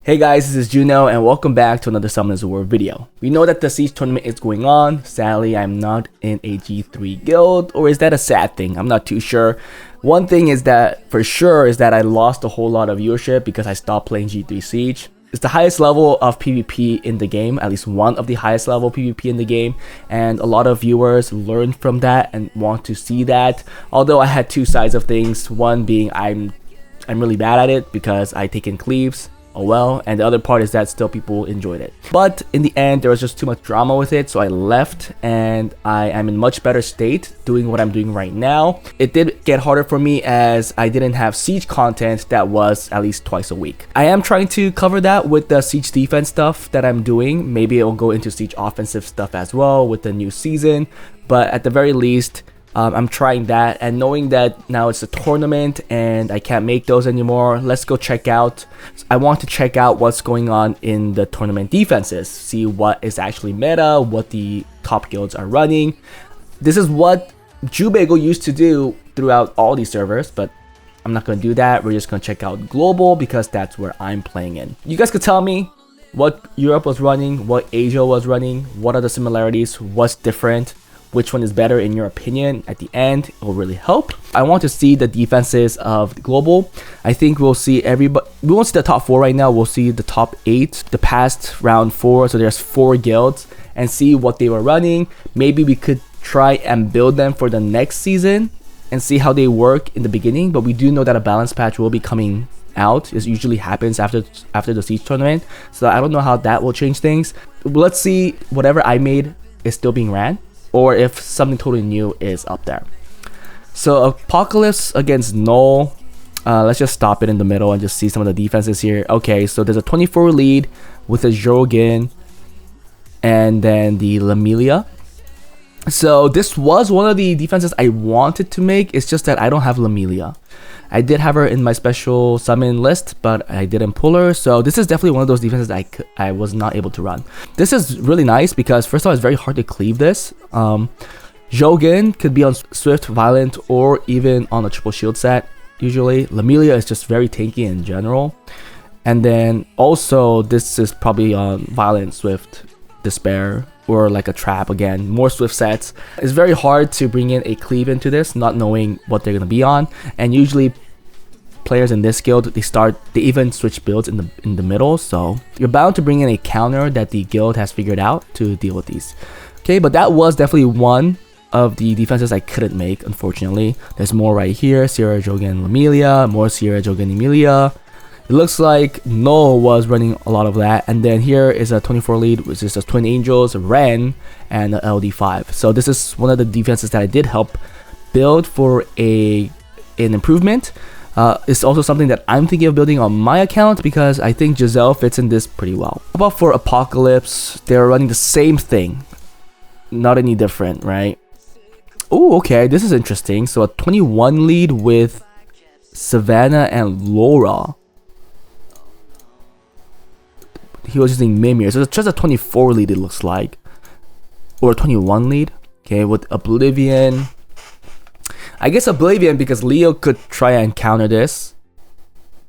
Hey guys, this is Juno and welcome back to another Summoners of War video. We know that the Siege tournament is going on. Sadly, I'm not in a G3 guild, or is that a sad thing? I'm not too sure. One thing is that for sure is that I lost a whole lot of viewership because I stopped playing G3 Siege. It's the highest level of PvP in the game, at least one of the highest level PvP in the game, and a lot of viewers learned from that and want to see that. Although I had two sides of things, one being I'm really bad at it because I take in cleaves. Oh well, and the other part is that still people enjoyed it. But in the end, there was just too much drama with it, so I left and I am in much better state doing what I'm doing right now. It did get harder for me as I didn't have Siege content that was at least twice a week. I am trying to cover that with the Siege defense stuff that I'm doing. Maybe it'll go into Siege offensive stuff as well with the new season, but at the very least, I'm trying that, and knowing that now it's a tournament and I can't make those anymore, let's go check out. I want to check out what's going on in the tournament defenses, see what is actually meta, what the top guilds are running. This is what Jubago used to do throughout all these servers, but I'm not going to do that. We're just going to check out global because that's where I'm playing in. You guys could tell me what Europe was running, what Asia was running, what are the similarities, what's different, which one is better in your opinion. At the end, it will really help. I want to see the defenses of the global. I think we'll see everybody. We won't see the top 4 right now. We'll see the top 8, the past round 4. So there's 4 guilds, and see what they were running. Maybe we could try and build them for the next season and see how they work in the beginning. But we do know that a balance patch will be coming out. It usually happens after the Siege tournament. So I don't know how that will change things. Let's see whatever I made is still being ran, or if something totally new is up there. So Apocalypse against Null. Let's just stop it in the middle and just see some of the defenses here. Okay, so there's a 24 lead with a Jorgen and then the Lamelia. So this was one of the defenses I wanted to make. It's just that I don't have Lamelia. I did have her in my special summon list, but I didn't pull her. So this is definitely one of those defenses I was not able to run. This is really nice because first of all, it's very hard to cleave this. Jorgen could be on Swift, Violent, or even on a triple shield set. Usually, Lamelia is just very tanky in general. And then also, this is probably on Violent, Swift, Despair, or like a trap. Again, more Swift sets. It's very hard to bring in a cleave into this, not knowing what they're gonna be on. And usually players in this guild, they even switch builds in the middle, so you're bound to bring in a counter that the guild has figured out to deal with these. Okay, but that was definitely one of the defenses I couldn't make, unfortunately. There's more right here. Sierra, Jorgen, Lamelia, more Sierra, Jorgen, Emilia. It looks like Null was running a lot of that. And then here is a 24 lead, which is a Twin Angels, Ren, and an LD5. So this is one of the defenses that I did help build for an improvement. It's also something that I'm thinking of building on my account because I think Giselle fits in this pretty well. How about for Apocalypse? They're running the same thing. Not any different, right? Oh, okay, this is interesting. So a 21 lead with Savannah and Laura. He was using Mimir, so it's just a 24 lead it looks like, or a 21 lead. Okay, with Oblivion. I guess Oblivion because Leo could try and counter this,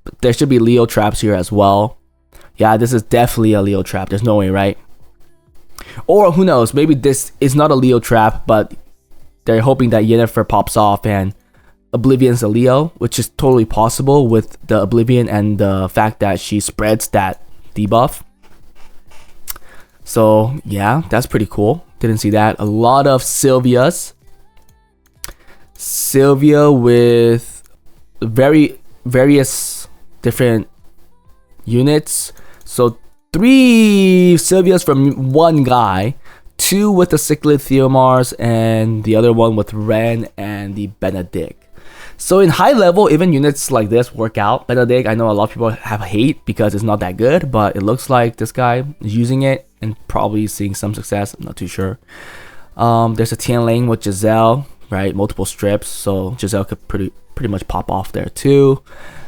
but there should be Leo traps here as well. Yeah, this is definitely a Leo trap. There's no way, right? Or who knows? Maybe this is not a Leo trap, but they're hoping that Yennefer pops off and Oblivion's a Leo, which is totally possible with the Oblivion and the fact that she spreads that debuff. So yeah, that's pretty cool. Didn't see that. A lot of Sylvia with various different units. So 3 Sylvias from one guy, 2 with the Cichlid Theomars, and the other one with Ren and the Benedict. So in high level, even units like this work out. Benedict, I know a lot of people have hate because it's not that good, but it looks like this guy is using it and probably seeing some success. I'm not too sure. There's a Tian Ling with Giselle, right? Multiple strips, so Giselle could pretty much pop off there too.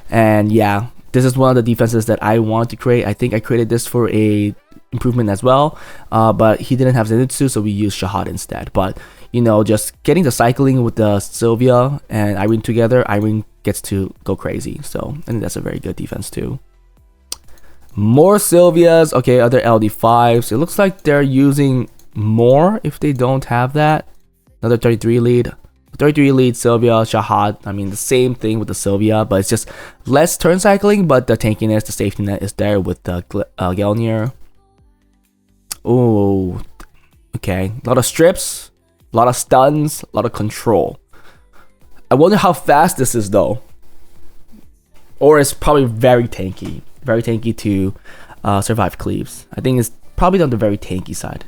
And yeah, this is one of the defenses that I want to create. I think I created this for a improvement as well, but he didn't have Zenitsu, so we used Shahad instead. But you know, just getting the cycling with the Sylvia and Irene together, Irene gets to go crazy. So I think that's a very good defense too. More Sylvias. Okay, other LD5s. It looks like they're using more if they don't have that. Another 33 lead. 33 lead Sylvia, Shahad. I mean, the same thing with the Sylvia, but it's just less turn cycling, but the tankiness, the safety net is there with the Gelnir. Oh, okay. A lot of strips, a lot of stuns, a lot of control. I wonder how fast this is though. Or it's probably very tanky. Very tanky to survive cleaves. I think it's probably on the very tanky side.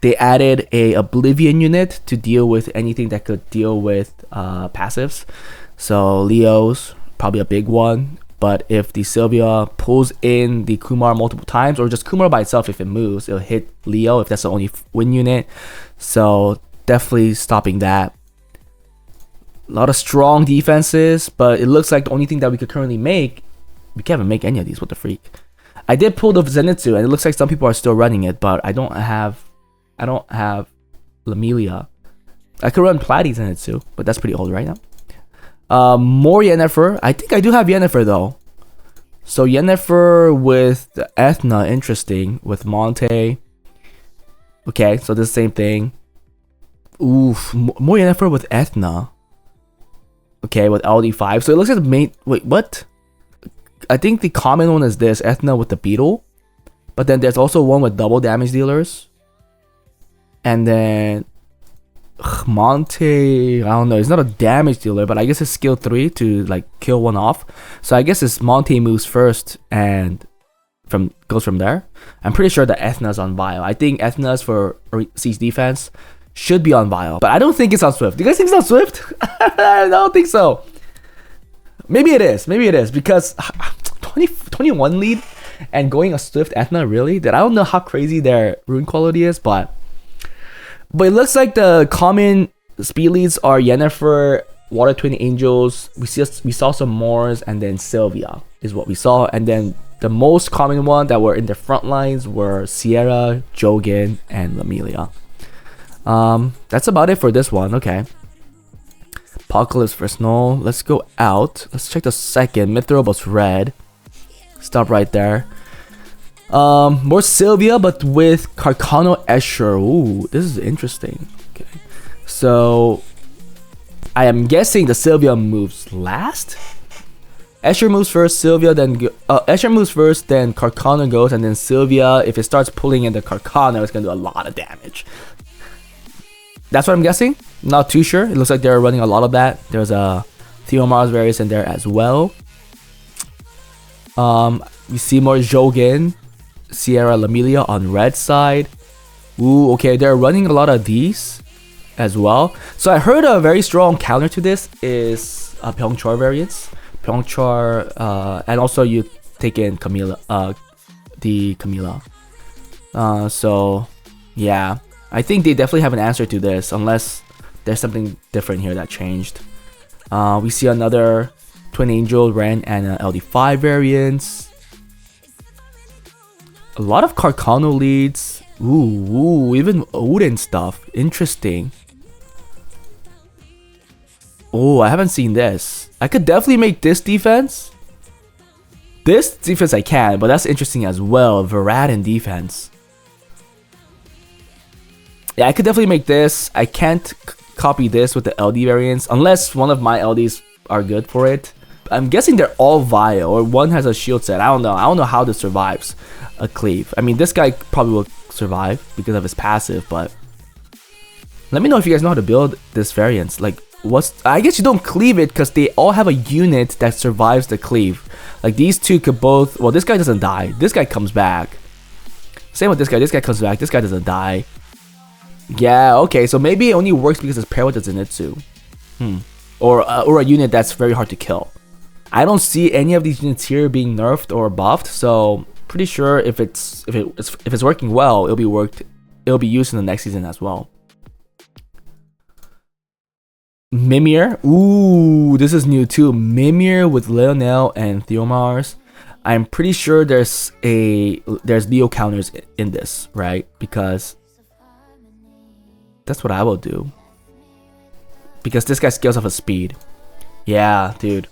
They added a Oblivion unit to deal with anything that could deal with passives. So Leo's probably a big one. But if the Sylvia pulls in the Kumar multiple times, or just Kumar by itself, if it moves, it'll hit Leo if that's the only win unit. So definitely stopping that. A lot of strong defenses, but it looks like the only thing that we could currently make, we can't even make any of these. What the freak? I did pull the Zenitsu, and it looks like some people are still running it, but I don't have Lamelia. I could run Platy Zenitsu, but that's pretty old right now. More Yennefer. I think I do have Yennefer though. So Yennefer with the Ethna, interesting. With Monte. Okay, so the same thing. Oof, more Yennefer with Ethna. Okay, with LD5. So it looks like the main. Wait, what? I think the common one is this Ethna with the Beetle. But then there's also one with double damage dealers. And then Monte, I don't know, he's not a damage dealer, but I guess it's skill 3 to like kill one off. So I guess it's Monte moves first and goes from there. I'm pretty sure that Ethna's on Vile. I think Ethna's for siege defense should be on Vile, but I don't think it's on Swift. Do you guys think it's on Swift? I don't think so. Maybe it is because 21 lead and going a Swift Ethna, really? That I don't know how crazy their rune quality is, but it looks like the common speed leads are Yennefer, Water Twin Angels. We saw some Moors, and then Sylvia is what we saw. And then the most common one that were in the front lines were Sierra, Jogan, and Lamelia. That's about it for this one. Okay. Apocalypse vs Null. Let's go out. Let's check the second. Mythril was red. Stop right there. More Sylvia, but with Carcano Escher. Ooh, this is interesting. Okay, so I am guessing the Sylvia moves last. Escher moves first, Sylvia then Escher moves first, then Carcano goes, and then Sylvia, if it starts pulling in the Carcano, it's gonna do a lot of damage. That's what I'm guessing. Not too sure. It looks like they're running a lot of that. There's a Theomar's various in there as well. We see more Jogan, Sierra, Lamelia on red side. Ooh, okay, they're running a lot of these as well. So I heard a very strong counter to this is Pyeongchor variants. Pyeongchor, and also you take in Camilla, the Camilla. So yeah, I think they definitely have an answer to this, unless there's something different here that changed. We see another Twin Angel, Ren, and LD5 variants. A lot of Carcano leads. Ooh, even Odin stuff. Interesting. Oh, I haven't seen this. I could definitely make this defense. This defense I can, but that's interesting as well. Varadin defense. Yeah, I could definitely make this. I can't copy this with the LD variants, unless one of my LDs are good for it. I'm guessing they're all Vile, or one has a shield set. I don't know how this survives a cleave. I mean, this guy probably will survive because of his passive, but let me know if you guys know how to build this variant. Like, I guess you don't cleave it because they all have a unit that survives the cleave. Like, these two could both, well, this guy doesn't die. This guy comes back. Same with this guy comes back. This guy doesn't die. Yeah, okay, so maybe it only works because it's paired with the Zenitsu. Or a unit that's very hard to kill. I don't see any of these units here being nerfed or buffed, so pretty sure if it's working well, it'll be used in the next season as well. Mimir, ooh, this is new too. Mimir with Leonel and Theomars. I'm pretty sure there's Leo counters in this, right? Because that's what I will do. Because this guy scales off his speed. Yeah, dude.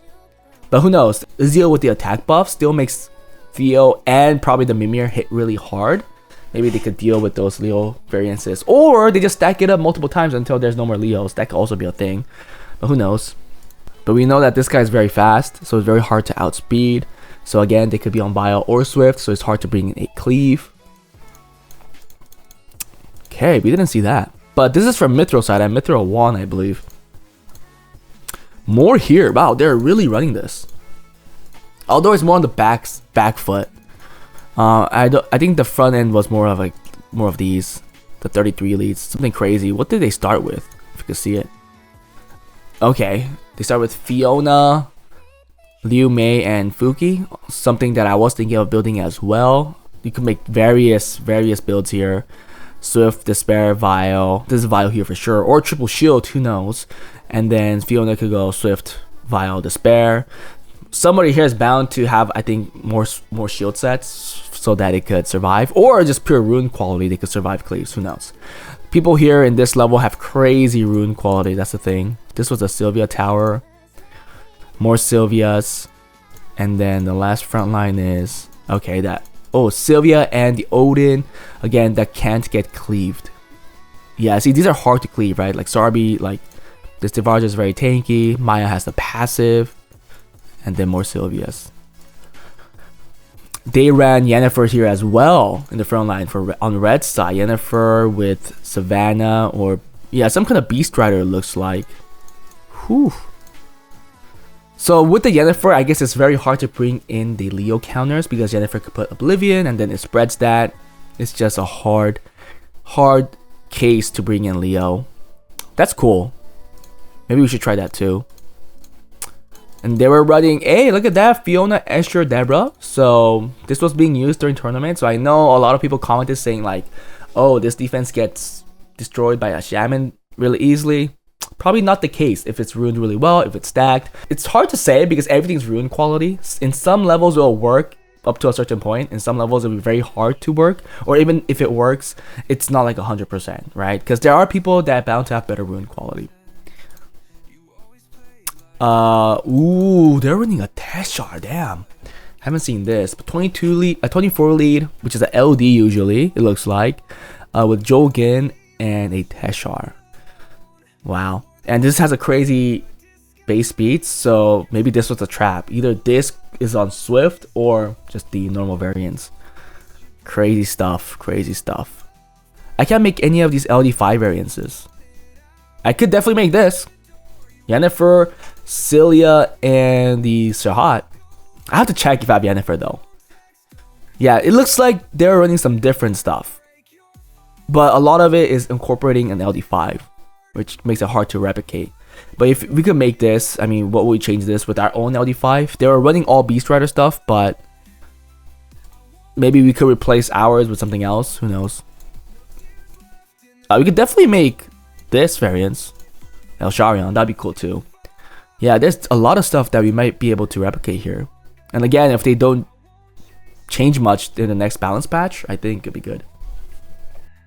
But who knows? Ezreal with the attack buff still makes Theo and probably the Mimir hit really hard. Maybe they could deal with those Leo variances. Or they just stack it up multiple times until there's no more Leos. That could also be a thing. But who knows? But we know that this guy is very fast, so it's very hard to outspeed. So again, they could be on Bio or Swift, so it's hard to bring in a cleave. Okay, we didn't see that. But this is from Mythril side, and Mythril won, I believe. More here. Wow, they're really running this. Although it's more on the back foot. I think the front end was more of these, the 33 leads, something crazy. What did they start with? If you can see it. Okay, they start with Fiona, Liu Mei, and Fuki. Something that I was thinking of building as well. You can make various builds here. Swift, Despair, Vile. This is Vile here for sure, or Triple Shield. Who knows? And then Fiona could go Swift, Vile, Despair. Somebody here is bound to have, I think, more shield sets so that it could survive, or just pure rune quality. They could survive cleaves. Who knows? People here in this level have crazy rune quality. That's the thing. This was a Sylvia tower. More Sylvias, and then the last front line is okay. Sylvia and the Odin again that can't get cleaved. Yeah, see, these are hard to cleave, right? Like Sarbi, like this Divarja is very tanky. Maya has the passive. And then more Sylvias. They ran Yennefer here as well in the front line on red side. Yennefer with Savannah or some kind of Beast Rider looks like. Whew. So with the Yennefer, I guess it's very hard to bring in the Leo counters because Yennefer could put Oblivion and then it spreads that. It's just a hard case to bring in Leo. That's cool. Maybe we should try that too. And they were running, hey, look at that, Fiona, Escher, Deborah. So this was being used during tournament. So I know a lot of people commented saying like, oh, this defense gets destroyed by a shaman really easily. Probably not the case if it's ruined really well, if it's stacked. It's hard to say because everything's rune quality. In some levels it will work up to a certain point. In some levels it'll be very hard to work. Or even if it works, it's not like 100%, right? Because there are people that are bound to have better rune quality. They're running a Teshar, damn. Haven't seen this, but 24 lead, which is an LD usually, it looks like, with Jolgin and a Teshar. Wow. And this has a crazy base speed, so maybe this was a trap. Either this is on Swift or just the normal variants. Crazy stuff, crazy stuff. I can't make any of these LD5 variances. I could definitely make this. Yennefer, Cilia, and the Serhat. I have to check if I have Yennefer though. Yeah, it looks like they're running some different stuff. But a lot of it is incorporating an LD5, which makes it hard to replicate. But if we could make this, I mean, what would we change this with our own LD5? They were running all Beast Rider stuff, but maybe we could replace ours with something else. Who knows? We could definitely make this variance. El Sharion, that'd be cool too. Yeah, there's a lot of stuff that we might be able to replicate here. And again, if they don't change much in the next balance patch, I think it'd be good.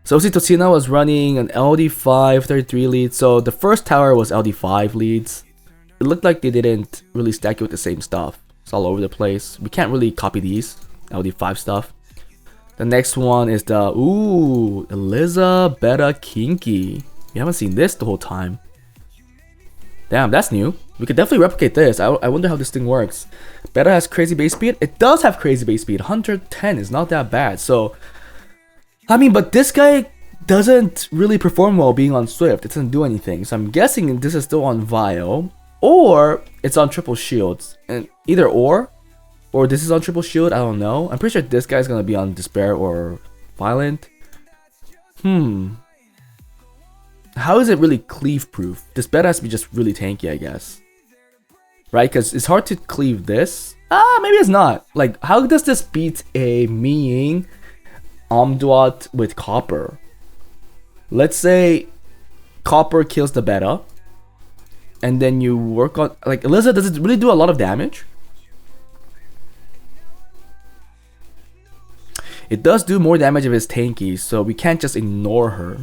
So Tosina was running an LD5 33 lead. So the first tower was LD5 leads. It looked like they didn't really stack it with the same stuff. It's all over the place. We can't really copy these LD5 stuff. The next one is the Eliza Beta Kinky. We haven't seen this the whole time. Damn, that's new. We could definitely replicate this. I wonder how this thing works. Beta has crazy base speed. It does have crazy base speed. 110 is not that bad. So, I mean, but this guy doesn't really perform well being on Swift. It doesn't do anything. So I'm guessing this is still on Vile. Or it's on Triple Shields. And either or this is on Triple Shield. I don't know. I'm pretty sure this guy's going to be on Despair or Violent. How is it really cleave proof? This beta has to be just really tanky, I guess. Right? Because it's hard to cleave this. Maybe it's not. Like, how does this beat a Miying Omduat with Copper? Let's say Copper kills the beta. And then you work on... Like, Eliza, does it really do a lot of damage? It does do more damage if it's tanky, so we can't just ignore her.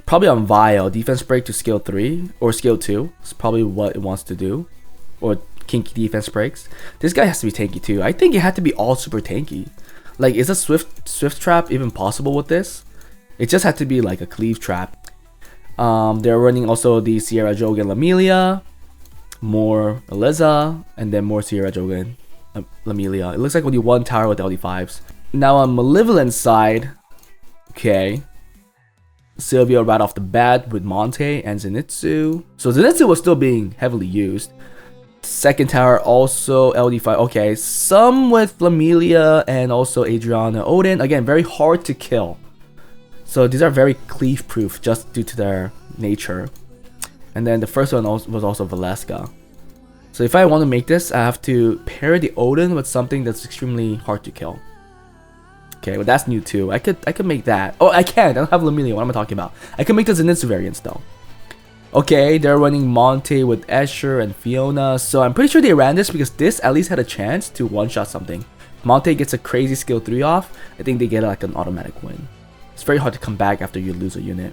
Probably on Vile, defense break to skill 3 or skill 2. It's probably what it wants to do. Or kinky defense breaks. This guy has to be tanky too. I think it had to be all super tanky. Like, is a swift trap even possible with this? It just had to be like a cleave trap. They're running also the Sierra Jogan Lamelia, more Eliza, and then more Sierra Jogan Lamelia. It looks like only one tower with LD5s. Now on Malevolent side, okay, Sylvia right off the bat with Monte and Zenitsu. So Zenitsu was still being heavily used. Second tower also LD5. Okay, some with Lamelia and also Adriana Odin. Again, very hard to kill. So these are very cleave proof just due to their nature. And then the first one was also Valeska. So if I want to make this, I have to pair the Odin with something that's extremely hard to kill. Okay, well that's new too. I could make that. Oh, I can. I don't have Lamelia. What am I talking about? I can make the Zenitsu variants though. Okay, they're running Monte with Escher and Fiona. So I'm pretty sure they ran this because this at least had a chance to one-shot something. Monte gets a crazy skill 3 off. I think they get like an automatic win. It's very hard to come back after you lose a unit.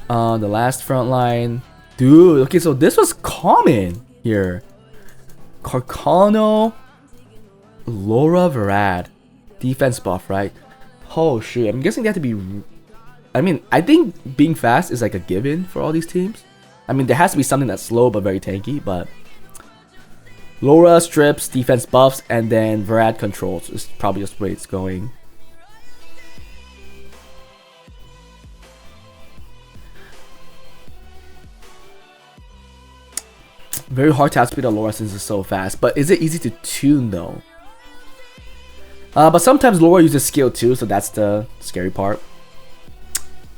The last front line. Dude, okay, so this was common here. Carcano, Laura Verad. Defense buff, right? Oh shit, I'm guessing they have to be... I mean, I think being fast is like a given for all these teams. I mean, there has to be something that's slow but very tanky, but... Laura strips, defense buffs, and then Verad controls is probably just the way it's going. Very hard to outspeed a Laura since it's so fast, but is it easy to tune though? But sometimes Laura uses skill too, so that's the scary part.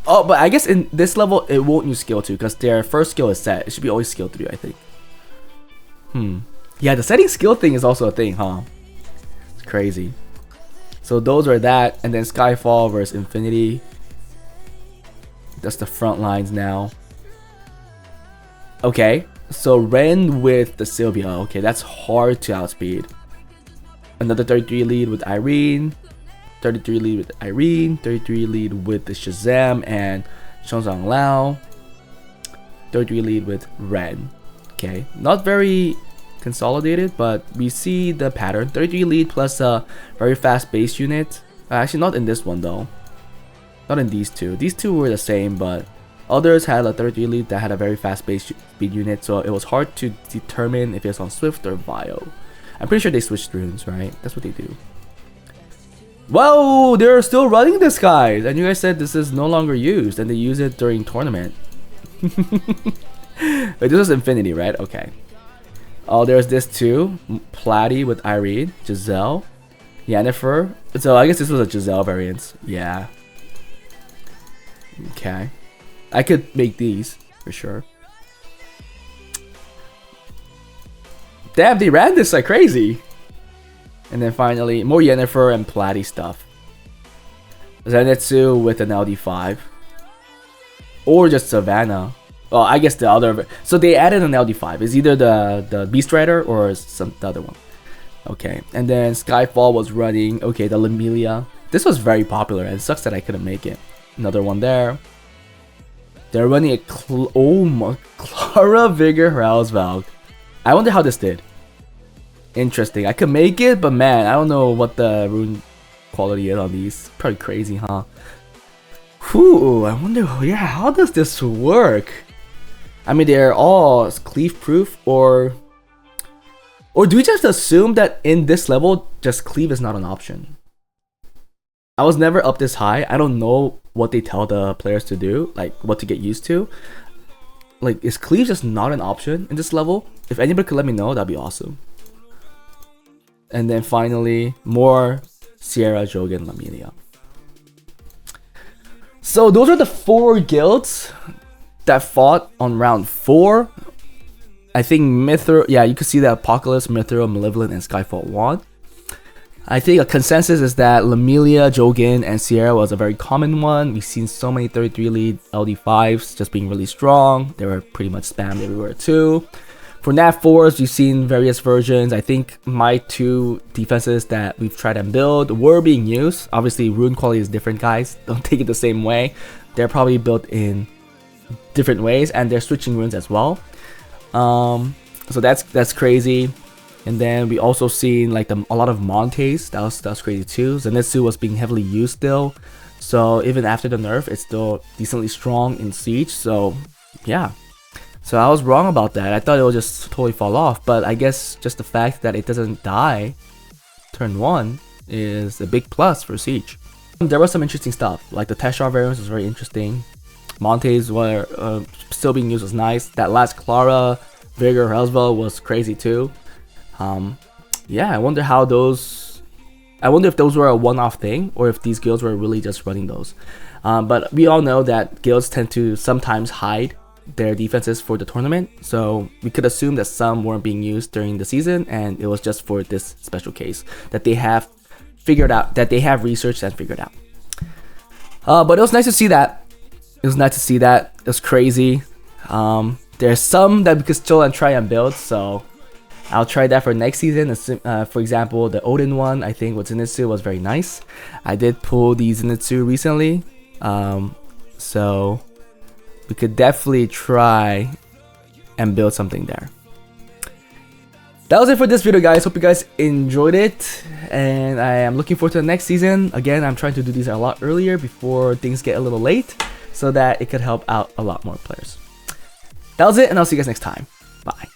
Oh, but I guess in this level it won't use skill 2 because their first skill is set. It should be always skill 3, I think. Yeah, the setting skill thing is also a thing, huh? It's crazy. So those are that, and then Skyfall versus Infinity. That's the front lines now. Okay, so Ren with the Sylvia. Okay, that's hard to outspeed. Another 33 lead with Irene. 33 lead with Irene, 33 lead with the Shazam and Shenzong Lao, 33 lead with Ren. Okay, not very consolidated, but we see the pattern. 33 lead plus a very fast base unit. Actually, not in this one though. Not in these two. These two were the same, but others had a 33 lead that had a very fast base speed unit, so it was hard to determine if it's on Swift or Vio. I'm pretty sure they switched runes, right? That's what they do. Whoa, they're still running this, guys, and you guys said this is no longer used and they use it during tournament. Wait, this was Infinity, right? Okay. Oh, there's this too. Platy with Irene, Giselle, Yennefer. So I guess this was a Giselle variant. Yeah. Okay. I could make these for sure. Damn, they ran this like crazy. And then finally, more Yennefer and Platy stuff. Zenitsu with an LD5. Or just Savannah. Well, I guess the other... So they added an LD5. It's either the Beast Rider or the other one. Okay. And then Skyfall was running... Okay, the Lamelia. This was very popular and it sucks that I couldn't make it. Another one there. They're running a... Oh my... Clara Vigor Hrausvalg. I wonder how this did. Interesting. I could make it, but man, I don't know what the rune quality is on these. Pretty crazy, huh? Whew, I wonder, yeah, how does this work? I mean, they're all cleave proof, or do we just assume that in this level, just cleave is not an option? I was never up this high. I don't know what they tell the players to do, like what to get used to. Like, is cleave just not an option in this level? If anybody could let me know, that'd be awesome. And then finally, more Sierra, Jogan, Lamelia. So those are the 4 guilds that fought on round 4. I think Mythril, yeah, you can see that Apocalypse, Mythril, Malevolent, and Skyfall won. I think a consensus is that Lamelia, Jogan, and Sierra was a very common one. We've seen so many 33 lead LD5s just being really strong. They were pretty much spammed everywhere too. For Nat 4s, you've seen various versions. I think my 2 defenses that we've tried and build were being used. Obviously, rune quality is different, guys. Don't take it the same way. They're probably built in different ways, and they're switching runes as well. So that's crazy. And then we also seen like a lot of Montes. That was crazy too. Zenitsu was being heavily used still. So even after the nerf, it's still decently strong in Siege. So yeah. So I was wrong about that. I thought it would just totally fall off, but I guess just the fact that it doesn't die turn 1 is a big plus for Siege. There was some interesting stuff, like the Teshar variants was very interesting. Montes were still being used, was nice. That last Clara, Vigor, Hellsville was crazy too. Yeah, I wonder how those... I wonder if those were a one-off thing, or if these guilds were really just running those. But we all know that guilds tend to sometimes hide their defenses for the tournament, so we could assume that some weren't being used during the season, and it was just for this special case that they have figured out, that they have researched and figured out. But it was nice to see that. It was nice to see that. It was crazy. There's some that we could still try and build, so I'll try that for next season. For example, the Odin one, I think with Zenitsu was very nice. I did pull the Zenitsu recently, so we could definitely try and build something there. That was it for this video, guys. Hope you guys enjoyed it, and I am looking forward to the next season. Again, I'm trying to do these a lot earlier before things get a little late, so that it could help out a lot more players. That was it, and I'll see you guys next time. Bye.